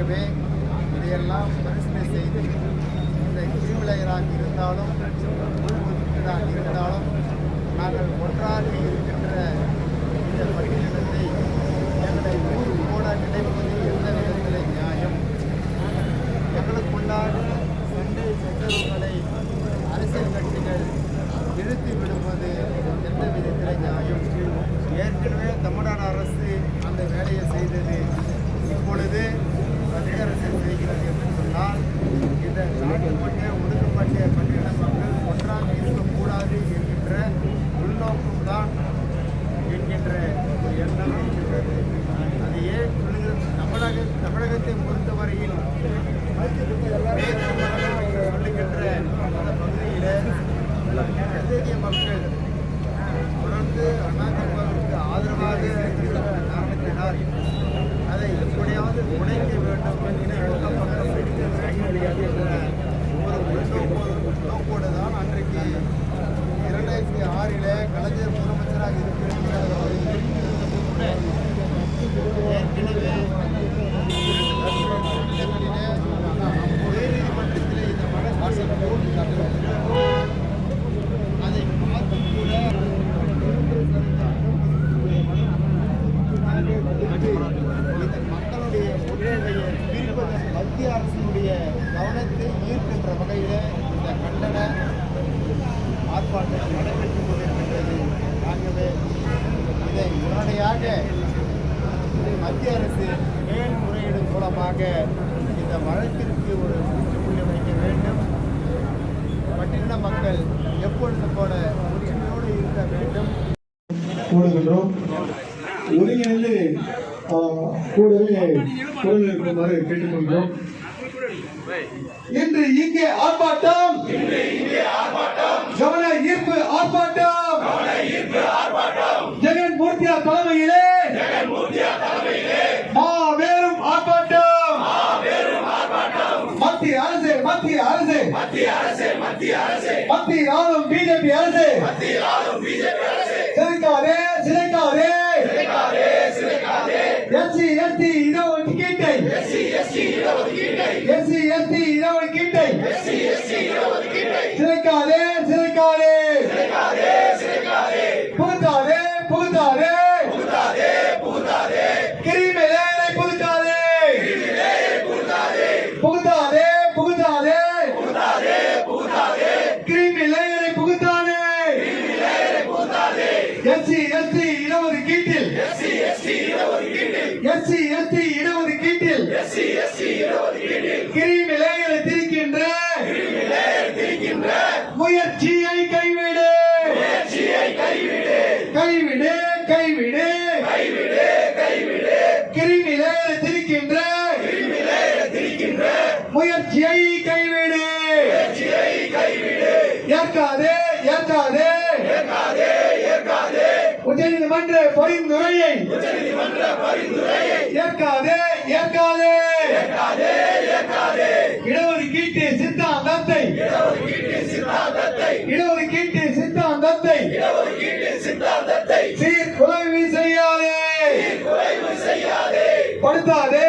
ஆகவே இதையெல்லாம் பரிசீலனை செய்து இந்த கிரிவிலையராக இருந்தாலும் உள்ஒதுக்கீடாக இருந்தாலும் நாங்கள் ஒன்றாக இருக்கின்ற இந்த பட்டியலத்தை எங்களை ஊர் போட நினைப்பது எந்த விதத்தில் நியாயம்? எங்களுக்குள்ளான சண்டை சச்சரவுகளை அரசியல் கட்சிகள் இழுத்து விடுவது எந்த விதத்தில் நியாயம்? ஏற்கனவே தமிழ்நாடு அரசு அந்த வேலையை செய்தது, இப்பொழுது மத்திய அரசு செய்கிறது என்று சொன்னால் இந்த தாழ்த்தப்பட்ட ஒடுக்கப்பட்ட பட்டியல மக்கள் ஒன்றாக இருக்கக்கூடாது என்கின்ற உள்நோக்கம்தான் என்கின்ற ஒரு எண்ணம் இருக்கின்றது. அது ஏன் தமிழகத்தை பொறுத்தவரையில் சொல்லுகின்ற அந்த பகுதியில் எத்தகைய மக்கள் தொடர்ந்து அதிமுகவிற்கு ஆதரவாக இருக்கிற காரணத்தினால் அதை எப்படியாவது உடைக்க வேண்டும் ஒரு நோக்கோடு தான் அன்றைக்கு 2006 கலைஞர் முதலமைச்சராக இருக்கிற ஏற்கனவே உயர்நீதிமன்றத்தில் இந்த மனசாசனம் அதை பார்த்து கூட இந்த மக்களுடைய ஒற்றுமையை பிரிப்பதன் மத்திய அரசினுடைய கவனத்தை ஈர்க்கின்ற வகையில் இந்த கண்டன ஆர்ப்பாட்டம் நடைபெற்றுக் கொண்டிருக்கின்றது. ஆகவே இதை உடனடியாக மத்திய அரசு மேல்முறையீடு மூலமாக இந்த வழக்கிற்கு ஒரு முற்றுப்புள்ளி வைக்க வேண்டும். பட்டியல மக்கள் எப்பொழுது போல ஒற்றுமையோடு இருக்க வேண்டும். கூடுகின்றோம். ஒருங்கிணைந்து கூடவே குரல் இருக்குமாறு கேட்டுக்கொள்கிறோம். இன்று இங்கே ஆர்ப்பாட்டம், கவன ஈர்ப்பு ஆர்ப்பாட்டம், ஜெகன் மூர்த்தியா தலைமையிலே மாபெரும் ஆர்ப்பாட்டம். மத்திய அரசு மத்திய ஆளும் பிஜேபி அரசு சிறைக்காதே எஸ்சி எஸ்டி இடஒதுக்கீட்டை சிறைக்காதே புகுத்தாதே கிரிமினலை புகுத்தாதே கிரிமினலை புகுத்தாதே எஸ்சி எஸ்டி இடஒதுக்கீட்டில் கிரிமினலை திரிக்கின்ற முயற்சியை கைவிடு கிரிமினலை திரிக்கின்ற முயற்சியை கைவிடு. ஏற்காதே உச்சநீதிமன்ற பரிந்துரையை ஏற்காதே இடஒதுக்கீட்டு சித்தாந்தத்தை சீர்குலைவு செய்யாதே. படுத்தாதே